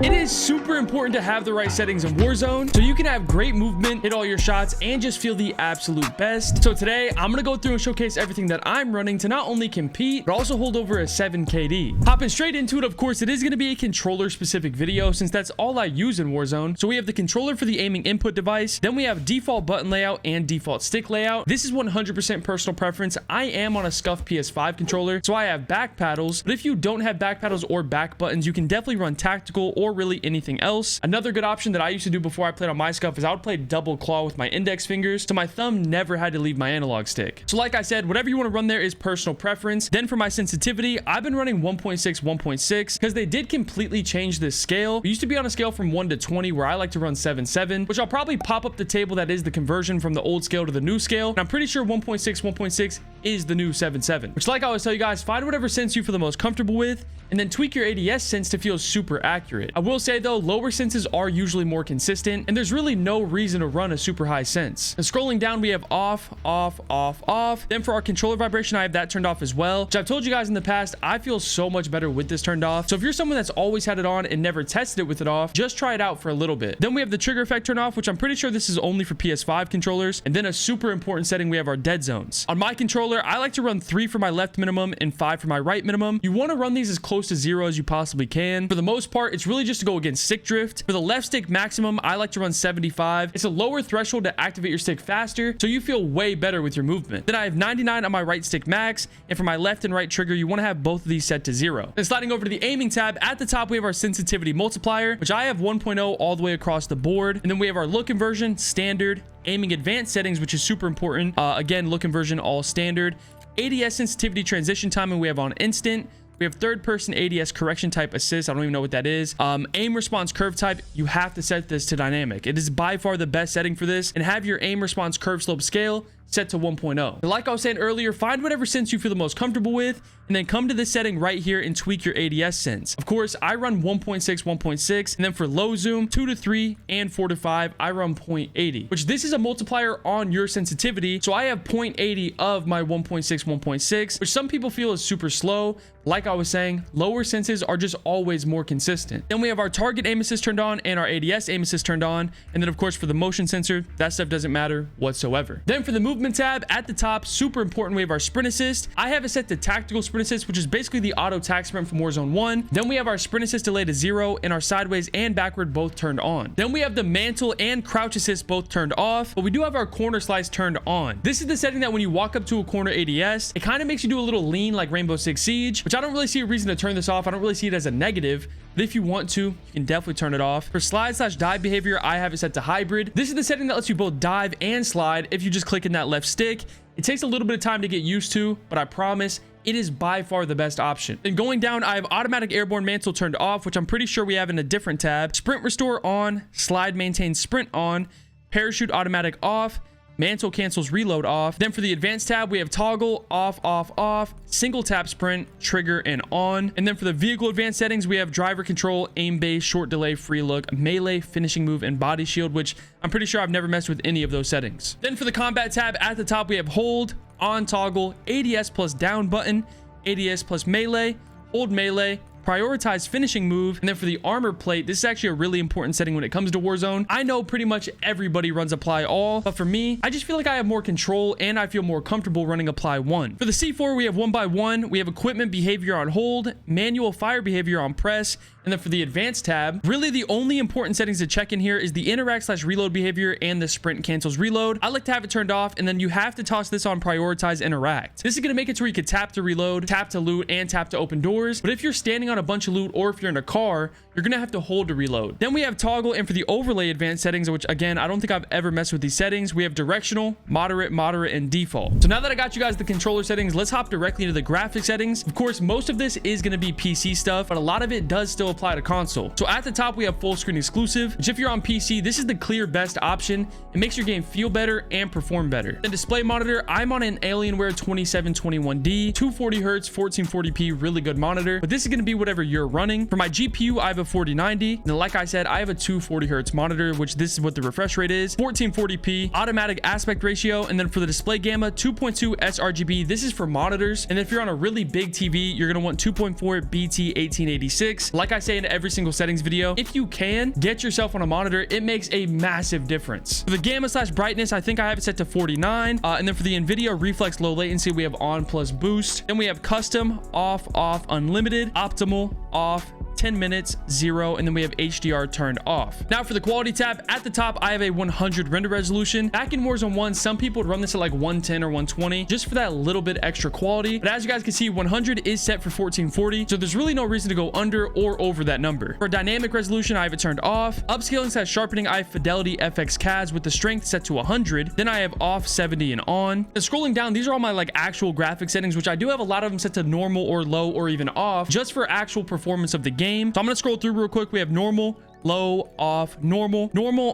It is super important to have the right settings in Warzone so you can have great movement, hit all your shots, and just feel the absolute best. So today, I'm gonna go through and showcase everything that I'm running to not only compete, but also hold over a 7 KD. Hopping straight into it, of course, it is gonna be a controller-specific video since that's all I use in Warzone. So we have the controller for the aiming input device, then we have default button layout and default stick layout. This is 100% personal preference. I am on a scuffed PS5 controller, so I have back paddles, but if you don't have back paddles or back buttons, you can definitely run tactical or really anything else. Another good option that I used to do before I played on my scuff is I would play double claw with my index fingers, so my thumb never had to leave my analog stick. So like I said, whatever you want to run there is personal preference. Then for my sensitivity, I've been running 1.6 1.6 because they did completely change this scale. We used to be on a scale from 1 to 20 where I like to run 7.7, which I'll probably pop up the table that is the conversion from the old scale to the new scale, and I'm pretty sure 1.6 1.6 is the new 7.7, which like I always tell you guys, find whatever sense you feel the most comfortable with and then tweak your ADS sense to feel super accurate. I will say though, lower senses are usually more consistent and there's really no reason to run a super high sense. And scrolling down, we have off, off, off, off. Then for our controller vibration, I have that turned off as well, which I've told you guys in the past, I feel so much better with this turned off. So if you're someone that's always had it on and never tested it with it off, just try it out for a little bit. Then we have the trigger effect turned off, which I'm pretty sure this is only for PS5 controllers. And then a super important setting, we have our dead zones. On my controller, I like to run 3 for my left minimum and 5 for my right minimum. You want to run these as close to 0 as you possibly can. For the most part, it's really just to go against stick drift. For the left stick maximum, I like to run 75. It's a lower threshold to activate your stick faster, so you feel way better with your movement. Then I have 99 on my right stick max, and for my left and right trigger, you want to have both of these set to 0. Then sliding over to the aiming tab, at the top, we have our sensitivity multiplier, which I have 1.0 all the way across the board. And then we have our look conversion, standard, aiming advanced settings, which is super important. Again, look conversion, all standard. ADS sensitivity transition timing, we have on instant. We have third person ADS correction type assist. I don't even know what that is. Aim response curve type, you have to set this to dynamic. It is by far the best setting for this, and have your aim response curve slope scale set to 1.0. Like I was saying earlier, find whatever sense you feel the most comfortable with, and then come to this setting right here and tweak your ADS sense. Of course, I run 1.6 1.6, and then for low zoom 2 to 3 and 4 to 5, I run 0.80, which this is a multiplier on your sensitivity. So I have 0.80 of my 1.6 1.6, which some people feel is super slow. Like I was saying, lower senses are just always more consistent. Then we have our target aim assist turned on and our ADS aim assist turned on. And then of course for the motion sensor, that stuff doesn't matter whatsoever. Then for the movement tab at the top, super important, we have our sprint assist. I have it set to tactical sprint assist, which is basically the auto tac sprint from Warzone 1. Then we have our sprint assist delay to 0 and our sideways and backward both turned on. Then we have the mantle and crouch assist both turned off, but we do have our corner slice turned on. This is the setting that when you walk up to a corner ADS, it kind of makes you do a little lean like Rainbow Six Siege, which I don't really see a reason to turn this off. I don't really see it as a negative, but if you want to, you can definitely turn it off. For slide/dive behavior, I have it set to hybrid. This is the setting that lets you both dive and slide if you just click in that left stick. It takes a little bit of time to get used to, but I promise it is by far the best option. Then going down, I have automatic airborne mantle turned off, which I'm pretty sure we have in a different tab. Sprint restore on, slide maintain sprint on, parachute automatic off, mantle cancels reload off. Then for the advanced tab, we have toggle off, off, off, single tap sprint, trigger, and on. And then for the vehicle advanced settings, we have driver control, aim base, short delay, free look, melee, finishing move, and body shield, which I'm pretty sure I've never messed with any of those settings. Then for the combat tab at the top, we have hold, on toggle, ADS plus down button, ADS plus melee, hold melee, prioritize finishing move. And then for the armor plate, this is actually a really important setting when it comes to Warzone. I know pretty much everybody runs apply all, but for me, I just feel like I have more control and I feel more comfortable running apply 1. For the C4, we have 1x1, we have equipment behavior on hold, manual fire behavior on press. And then for the advanced tab, really the only important settings to check in here is the interact/reload behavior and the sprint cancels reload. I like to have it turned off, and then you have to toss this on prioritize interact. This is going to make it to where you could tap to reload, tap to loot, and tap to open doors. But if you're standing on a bunch of loot or if you're in a car, you're going to have to hold to reload. Then we have toggle, and for the overlay advanced settings, which again, I don't think I've ever messed with these settings, we have directional, moderate, and default. So now that I got you guys the controller settings, let's hop directly into the graphic settings. Of course, most of this is going to be PC stuff, but a lot of it does still apply to console. So at the top, we have full screen exclusive, which if you're on PC, this is the clear best option. It makes your game feel better and perform better. The display monitor, I'm on an Alienware 2721D, 240 Hz, 1440p, really good monitor, but this is going to be whatever you're running. For my GPU, I have a 4090. And then, like I said, I have a 240 Hz monitor, which this is what the refresh rate is, 1440p, automatic aspect ratio. And then for the display gamma, 2.2 sRGB. This is for monitors. And if you're on a really big TV, you're going to want 2.4 BT 1886. Like I I say in every single settings video, if you can get yourself on a monitor, it makes a massive difference. For the gamma slash brightness, I think I have it set to 49. And then for the NVIDIA reflex low latency, we have on plus boost. Then we have custom, off, unlimited, optimal, off, 10 minutes, 0, and then we have HDR turned off. Now for the quality tab, at the top, I have a 100 render resolution. Back in Warzone 1, some people would run this at like 110 or 120 just for that little bit extra quality. But as you guys can see, 100 is set for 1440, so there's really no reason to go under or over that number. For dynamic resolution, I have it turned off. Upscaling / sharpening, I have Fidelity FX CADs with the strength set to 100. Then I have off, 70, and on. And scrolling down, these are all my like actual graphic settings, which I do have a lot of them set to normal or low or even off, just for actual performance of the game. So I'm going to scroll through real quick. We have normal, low, off, normal,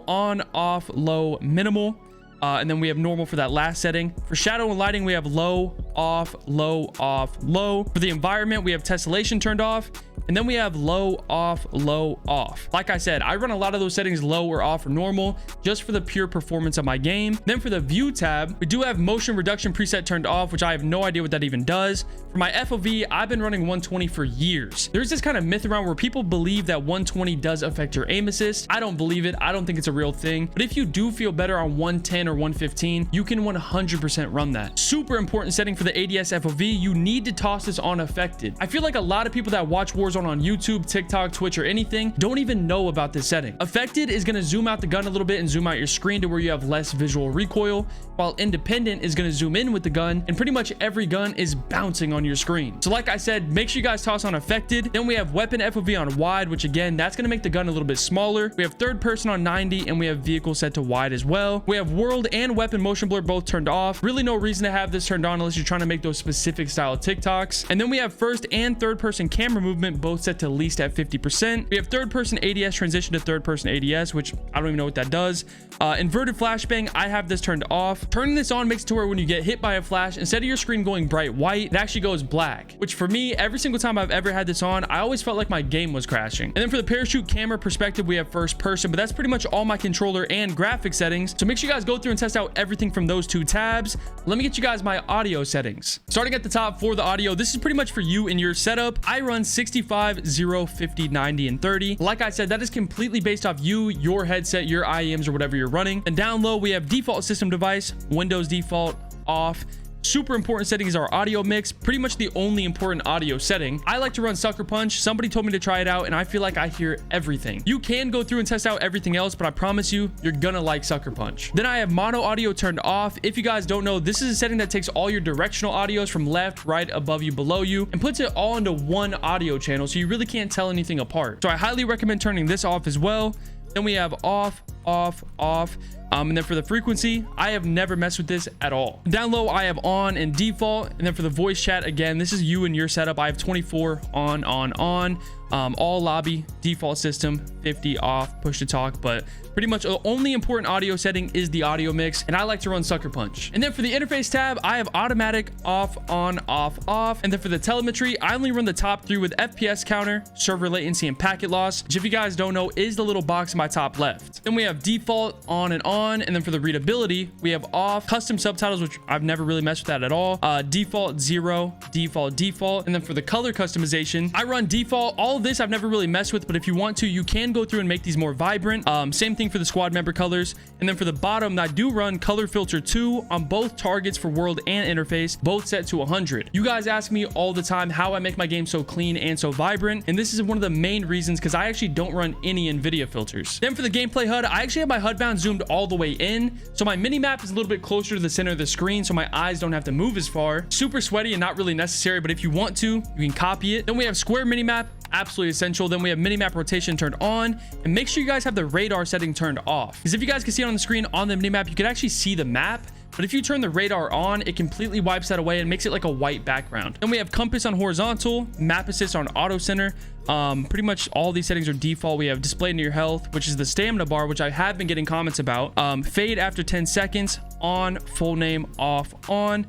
on, off, low, minimal. And then we have normal for that last setting. For shadow and lighting, we have low, off, low, off, low. For the environment, we have tessellation turned off. And then we have low, off, low, off. Like I said, I run a lot of those settings low or off or normal just for the pure performance of my game. Then for the view tab, we do have motion reduction preset turned off, which I have no idea what that even does. For my FOV, I've been running 120 for years. There's this kind of myth around where people believe that 120 does affect your aim assist. I don't believe it. I don't think it's a real thing. But if you do feel better on 110 or 115, you can 100% run that. Super important setting for the ADS FOV. You need to toss this on affected. I feel like a lot of people that watch Warzone on YouTube, TikTok, Twitch, or anything don't even know about this setting. Affected is going to zoom out the gun a little bit and zoom out your screen to where you have less visual recoil, while independent is going to zoom in with the gun, and pretty much every gun is bouncing on your screen. So like I said, make sure you guys toss on affected. Then we have weapon FOV on wide, which again, that's going to make the gun a little bit smaller. We have third person on 90, and we have vehicle set to wide as well. We have world and weapon motion blur both turned off. Really no reason to have this turned on unless you're trying to make those specific style TikToks. And then we have first and third person camera movement both set to least at 50%. We have third person ADS transition to third person ADS, which I don't even know what that does. Inverted flashbang, I have this turned off. Turning this on makes it to where when you get hit by a flash, instead of your screen going bright white, it actually goes black, which for me, every single time I've ever had this on, I always felt like my game was crashing. And then for the parachute camera perspective, we have first person, but that's pretty much all my controller and graphic settings. So make sure you guys go through and test out everything from those two tabs. Let me get you guys my audio settings. Starting at the top for the audio, this is pretty much for you and your setup. I run 65, 0, 50, 90, and 30. Like I said, that is completely based off you, your headset, your IEMs, or whatever you're running. And down low, we have default system device, Windows default, off. Super important setting is our audio mix, pretty much the only important audio setting. I like to run Sucker Punch. Somebody told me to try it out, and I feel like I hear everything. You can go through and test out everything else, but I promise you, you're gonna like Sucker Punch. Then I have mono audio turned off. If you guys don't know, this is a setting that takes all your directional audios from left, right, above you, below you, and puts it all into one audio channel, so you really can't tell anything apart. So I highly recommend turning this off as well. Then we have off, off, off. And then for the frequency, I have never messed with this at all. Down low, I have on and default. And then for the voice chat, again, this is you and your setup. I have 24 on. All lobby, default system, 50 off, push to talk. But pretty much the only important audio setting is the audio mix. And I like to run Sucker Punch. And then for the interface tab, I have automatic, off, on, off, off. And then for the telemetry, I only run the top three with FPS counter, server latency, and packet loss, which if you guys don't know is the little box in my top left. Then we have default, on and on. And then for the readability, we have off, custom subtitles, which I've never really messed with that at all. Default, 0, default. And then for the color customization, I run default. All of this I've never really messed with, but if you want to, you can go through and make these more vibrant. Same thing for the squad member colors. And then for the bottom, I do run color filter 2 on both targets for world and interface, both set to 100. You guys ask me all the time how I make my game so clean and so vibrant, and this is one of the main reasons, because I actually don't run any NVIDIA filters. Then for the gameplay HUD, I actually have my HUD bound zoomed all the way in, so my mini map is a little bit closer to the center of the screen, so my eyes don't have to move as far. Super sweaty and not really necessary, but if you want to, you can copy it. Then we have square mini map, absolutely essential. Then we have minimap rotation turned on, and make sure you guys have the radar setting turned off, because if you guys can see it on the screen on the minimap, you can actually see the map. But if you turn the radar on, it completely wipes that away and makes it like a white background. Then we have compass on horizontal, map assist on auto center. Pretty much all these settings are default. We have display near health, which is the stamina bar, which I have been getting comments about. Fade after 10 seconds, on, full name, off, on.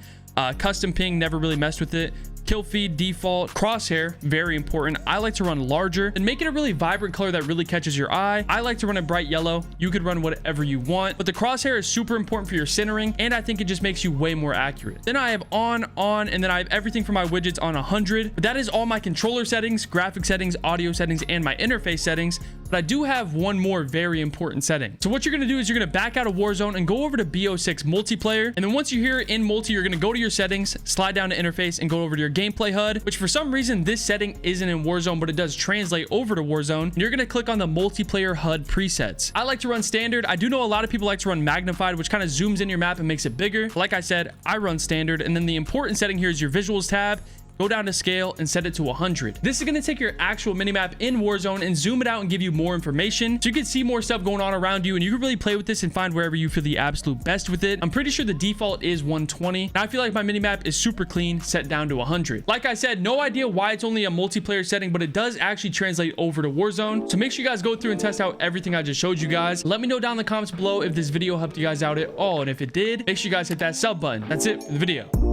Custom ping, never really messed with it. kill feed, default, crosshair, very important. I like to run larger and make it a really vibrant color that really catches your eye. I like to run a bright yellow. You could run whatever you want, but the crosshair is super important for your centering, and I think it just makes you way more accurate. Then I have on, and then I have everything for my widgets on 100, but that is all my controller settings, graphic settings, audio settings, and my interface settings. But I do have one more very important setting. So what you're going to do is you're going to back out of Warzone and go over to BO6 multiplayer. And then once you're here in multi, you're going to go to your settings, slide down to interface, and go over to your gameplay HUD, which for some reason this setting isn't in Warzone, but it does translate over to Warzone. And you're going to click on the multiplayer HUD presets. I like to run standard. I do know a lot of people like to run magnified, which kind of zooms in your map and makes it bigger. Like I said, I run standard. And then the important setting here is your visuals tab. Go down to scale and set it to 100. This is going to take your actual minimap in Warzone and zoom it out and give you more information so you can see more stuff going on around you, and you can really play with this and find wherever you feel the absolute best with it. I'm pretty sure the default is 120. Now I feel like my minimap is super clean, set down to 100. Like I said, no idea why it's only a multiplayer setting, but it does actually translate over to Warzone. So make sure you guys go through and test out everything I just showed you guys. Let me know down in the comments below if this video helped you guys out at all, and if it did, make sure you guys hit that sub button. That's it for the video.